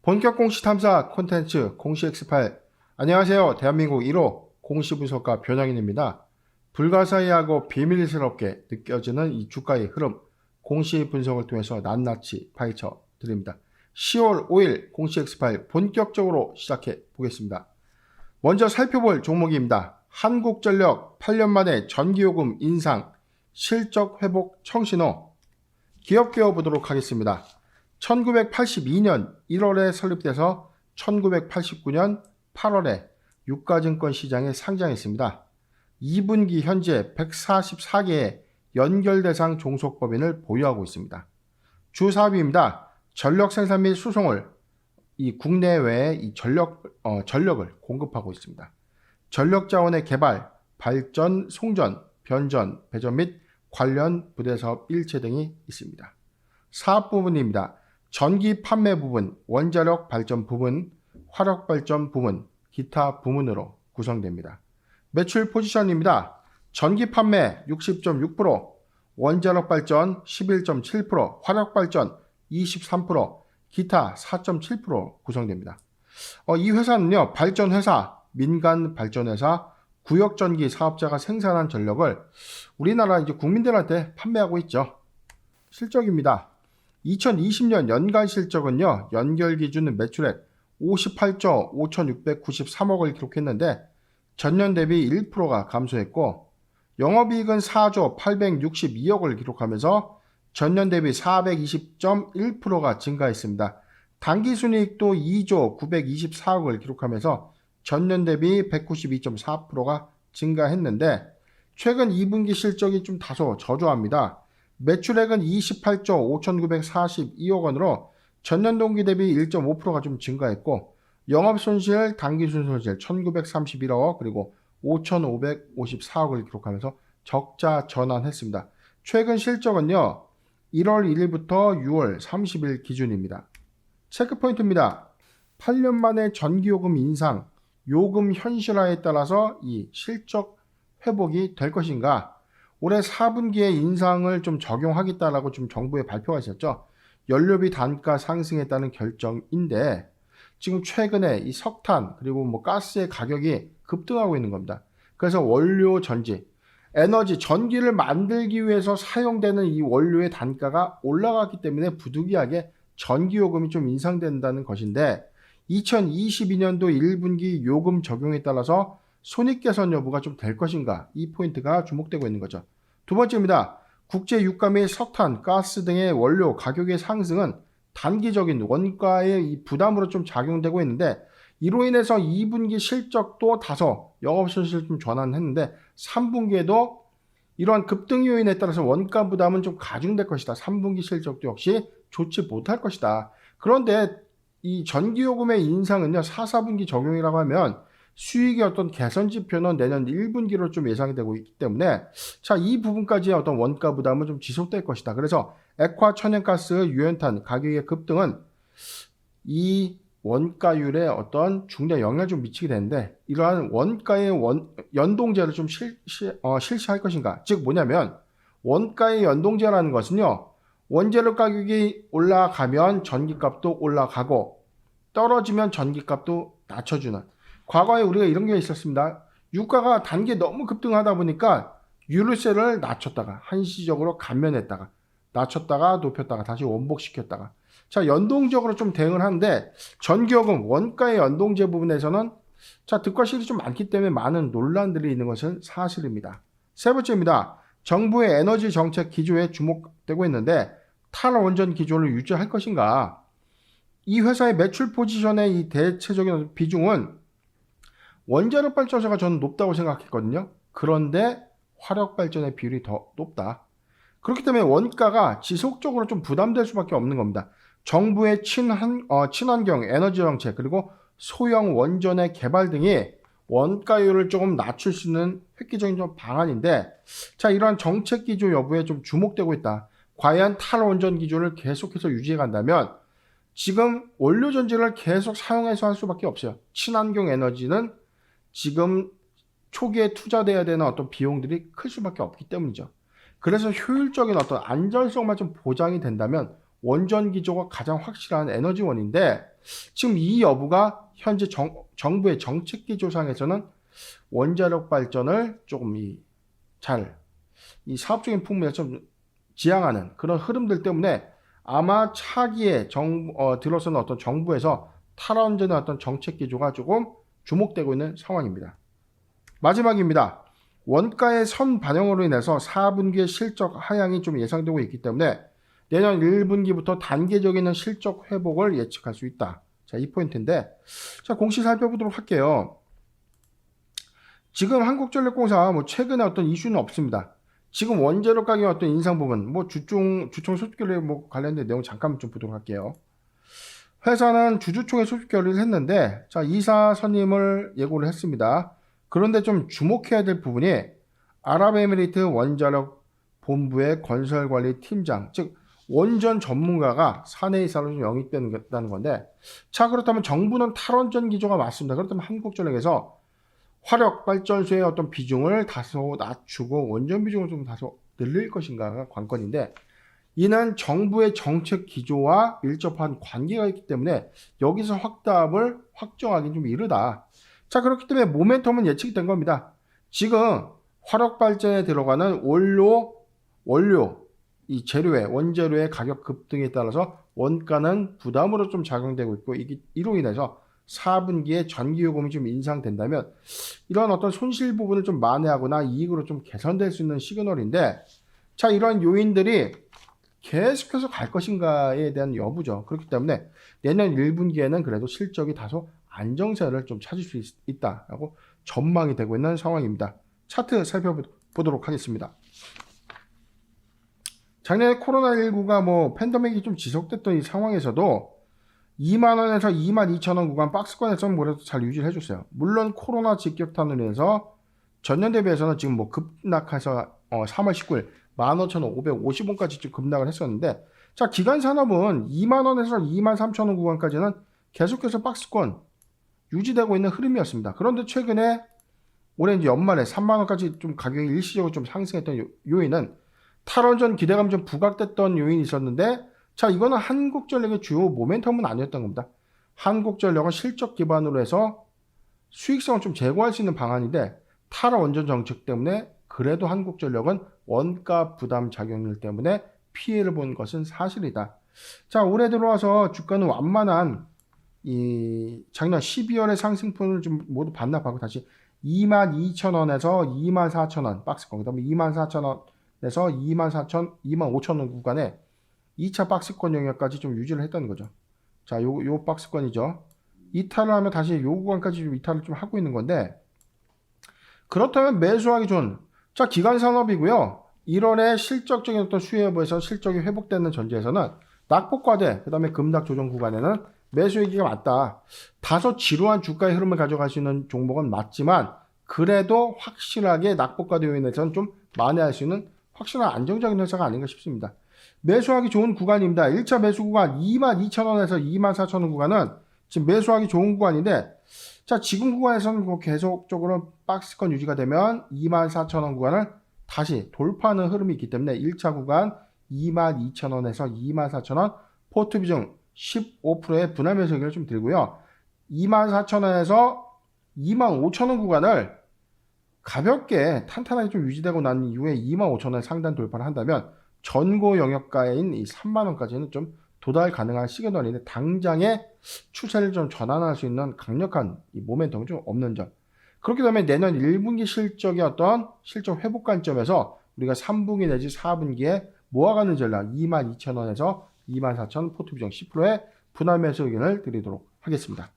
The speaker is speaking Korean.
본격 공시 탐사 콘텐츠 공시 X8. 안녕하세요. 대한민국 1호 공시 분석가 변형인입니다. 불가사의하고 비밀스럽게 느껴지는 이 주가의 흐름, 공시 분석을 통해서 낱낱이 파헤쳐 드립니다. 10월 5일 공시 X8 본격적으로 시작해 보겠습니다. 먼저 살펴볼 종목입니다. 한국전력 8년 만에 전기요금 인상, 실적 회복 청신호. 기업 보도록 하겠습니다. 1982년 1월에 설립돼서 1989년 8월에 유가증권 시장에 상장했습니다. 2분기 현재 144개의 연결대상 종속법인을 보유하고 있습니다. 주 사업입니다. 전력 생산 및 수송을 이 국내외에 이 전력을 공급하고 있습니다. 전력 자원의 개발, 발전, 송전, 변전, 배전 및 관련 부대 사업 일체 등이 있습니다. 사업 부분입니다. 전기 판매 부분, 원자력 발전 부분, 화력 발전 부분, 기타 부문으로 구성됩니다. 매출 포지션입니다. 전기 판매 60.6%, 원자력 발전 11.7%, 화력 발전 23%, 기타 4.7% 구성됩니다. 이 회사는요, 발전회사, 민간 발전회사, 구역전기 사업자가 생산한 전력을 우리나라 이제 국민들한테 판매하고 있죠. 실적입니다. 2020년 연간 실적은요, 연결 기준 매출액 58조 5,693억을 기록했는데 전년 대비 1%가 감소했고, 영업이익은 4조 862억을 기록하면서 전년 대비 420.1%가 증가했습니다. 당기순이익도 2조 924억을 기록하면서 전년 대비 192.4%가 증가했는데, 최근 2분기 실적이 좀 다소 저조합니다. 매출액은 28조 5,942억 원으로 전년 동기 대비 1.5%가 좀 증가했고, 영업손실, 당기순손실 1,931억 그리고 5,554억을 기록하면서 적자 전환했습니다. 최근 실적은요, 1월 1일부터 6월 30일 기준입니다. 체크포인트입니다. 8년 만에 전기요금 인상, 요금 현실화에 따라서 이 실적 회복이 될 것인가? 올해 4분기에 인상을 좀 적용하겠다라고 좀 정부의 발표가 있었죠. 연료비 단가 상승에 따른 결정인데, 지금 최근에 이 석탄 그리고 뭐 가스의 가격이 급등하고 있는 겁니다. 그래서 원료 전지, 에너지, 전기를 만들기 위해서 사용되는 이 원료의 단가가 올라갔기 때문에 부득이하게 전기요금이 좀 인상된다는 것인데, 2022년도 1분기 요금 적용에 따라서 손익 개선 여부가 좀 될 것인가, 이 포인트가 주목되고 있는 거죠. 두 번째입니다. 국제 유가 및 석탄, 가스 등의 원료 가격의 상승은 단기적인 원가의 이 부담으로 좀 작용되고 있는데, 이로 인해서 2분기 실적도 다소 영업손실 좀 전환했는데 3분기에도 이러한 급등 요인에 따라서 원가 부담은 좀 가중될 것이다. 3분기 실적도 역시 좋지 못할 것이다. 그런데 이 전기요금의 인상은요, 4, 4분기 적용이라고 하면 수익의 어떤 개선 지표는 내년 1분기로 좀 예상이 되고 있기 때문에, 자, 이 부분까지의 어떤 원가 부담은 좀 지속될 것이다. 그래서 액화, 천연가스, 유연탄 가격의 급등은 이 원가율에 어떤 중대 영향을 좀 미치게 되는데, 이러한 원가의 연동제를 좀 실시할 것인가? 즉 뭐냐면, 원가의 연동제라는 것은요, 원재료 가격이 올라가면 전기값도 올라가고 떨어지면 전기값도 낮춰주는, 과거에 우리가 이런 게 있었습니다. 유가가 단계 너무 급등하다 보니까 유류세를 낮췄다가 한시적으로 감면했다가 낮췄다가 높였다가 다시 원복시켰다가, 자, 연동적으로 좀 대응을 하는데, 전기요금 원가의 연동제 부분에서는 자, 득과 실이 좀 많기 때문에 많은 논란들이 있는 것은 사실입니다. 세 번째입니다. 정부의 에너지 정책 기조에 주목되고 있는데, 탈원전 기조를 유지할 것인가? 이 회사의 매출 포지션의 이 대체적인 비중은 원자력 발전소가 저는 높다고 생각했거든요. 그런데 화력 발전의 비율이 더 높다. 그렇기 때문에 원가가 지속적으로 좀 부담될 수밖에 없는 겁니다. 정부의 친환경 에너지 정책 그리고 소형 원전의 개발 등이 원가율을 조금 낮출 수 있는 획기적인 좀 방안인데, 자, 이러한 정책 기조 여부에 좀 주목되고 있다. 과연 탈원전 기조를 계속해서 유지해 간다면 지금 원료 전지를 계속 사용해서 할 수밖에 없어요. 친환경 에너지는 지금 초기에 투자돼야 되는 어떤 비용들이 클 수밖에 없기 때문이죠. 그래서 효율적인 어떤 안전성만 좀 보장이 된다면 원전 기조가 가장 확실한 에너지원인데 지금 이 여부가 현재 정부의 정책 기조상에서는 원자력 발전을 조금 이 사업적인 풍미를 좀 지향하는 그런 흐름들 때문에 아마 차기에 들어서는 어떤 정부에서 탈원전의 어떤 정책 기조가 조금 주목되고 있는 상황입니다. 마지막입니다. 원가의 선반영으로 인해서 4분기의 실적 하향이 좀 예상되고 있기 때문에 내년 1분기부터 단계적인 실적 회복을 예측할 수 있다. 자, 이 포인트인데, 자, 공시 살펴보도록 할게요. 지금 한국전력공사 최근에 어떤 이슈는 없습니다. 지금 원재료 가격 어떤 인상 부분, 주총 소득 결의 관련된 내용 잠깐 좀 보도록 할게요. 회사는 주주총회 소집 결의를 했는데, 자, 이사 선임을 예고를 했습니다. 그런데 좀 주목해야 될 부분이 아랍에미리트 원자력 본부의 건설관리 팀장, 즉 원전 전문가가 사내이사로 좀 영입된다는 건데, 자, 그렇다면 정부는 탈원전 기조가 맞습니다. 그렇다면 한국전력에서 화력 발전소의 어떤 비중을 다소 낮추고 원전 비중을 좀 다소 늘릴 것인가가 관건인데, 이는 정부의 정책 기조와 밀접한 관계가 있기 때문에 여기서 확답을 확정하기 좀 이르다. 자, 그렇기 때문에 모멘텀은 예측이 된 겁니다. 지금 화력 발전에 들어가는 원료 이 원재료의 가격 급등에 따라서 원가는 부담으로 좀 작용되고 있고, 이로 인해서 4분기에 전기요금이 좀 인상된다면 이런 어떤 손실 부분을 좀 만회하거나 이익으로 좀 개선될 수 있는 시그널인데, 자, 이런 요인들이 계속해서 갈 것인가에 대한 여부죠. 그렇기 때문에 내년 1분기에는 그래도 실적이 다소 안정세를 좀 찾을 수 있다라고 전망이 되고 있는 상황입니다. 차트 살펴보도록 하겠습니다. 작년에 코로나19가 팬데믹이 좀 지속됐던 이 상황에서도 2만원에서 22,000원 구간 박스권에서 그래도 잘 유지를 해줬어요. 물론 코로나 직격탄으로 인해서 전년 대비해서는 지금 급락해서 3월 19일 15,550원까지 좀 급락을 했었는데, 자, 기간산업은 2만원에서 23,000원 구간까지는 계속해서 박스권 유지되고 있는 흐름이었습니다. 그런데 최근에 올해 이제 연말에 3만원까지 좀 가격이 일시적으로 좀 상승했던 요인은 탈원전 기대감이 좀 부각됐던 요인이 있었는데, 자, 이거는 한국전력의 주요 모멘텀은 아니었던 겁니다. 한국전력은 실적 기반으로 해서 수익성을 좀 제고할 수 있는 방안인데, 탈원전 정책 때문에 그래도 한국전력은 원가 부담 작용률 때문에 피해를 본 것은 사실이다. 자, 올해 들어와서 주가는 완만한 이 작년 12월의 상승분을 좀 모두 반납하고 다시 22,000원에서 24,000원 박스권, 그다음에 24,000원에서 25,000원 구간에 2차 박스권 영역까지 좀 유지를 했다는 거죠. 자, 요 박스권이죠. 이탈을 하면 다시 요 구간까지 좀 이탈을 좀 하고 있는 건데, 그렇다면 매수하기 좋은, 자, 기간산업이고요. 1월에 실적적인 어떤 수요 여부에서 실적이 회복되는 전제에서는 낙폭과대, 그 다음에 급락 조정 구간에는 매수 얘기가 맞다. 다소 지루한 주가의 흐름을 가져갈 수 있는 종목은 맞지만, 그래도 확실하게 낙폭과대 요인에서는 좀 만회할 수 있는 확실한 안정적인 회사가 아닌가 싶습니다. 매수하기 좋은 구간입니다. 1차 매수 구간 22,000원에서 24,000원 구간은 지금 매수하기 좋은 구간인데, 자, 지금 구간에서는 계속적으로 박스권 유지가 되면 24,000원 구간을 다시 돌파하는 흐름이 있기 때문에 1차 구간 22,000원에서 24,000원 포트 비중 15%의 분할 매수 의견을 좀 들고요. 24,000원에서 25,000원 구간을 가볍게 탄탄하게 좀 유지되고 난 이후에 25,000원 상단 돌파를 한다면 전고 영역가인 이 3만원까지는 좀 도달 가능한 시그널인데, 당장의 추세를 좀 전환할 수 있는 강력한 이 모멘텀은 좀 없는 점. 그렇기 때문에 내년 1분기 실적의 어떤 실적 회복 관점에서 우리가 3분기 내지 4분기에 모아가는 전략 22,000원에서 24,000원 포트 비중 10%의 분할 매수 의견을 드리도록 하겠습니다.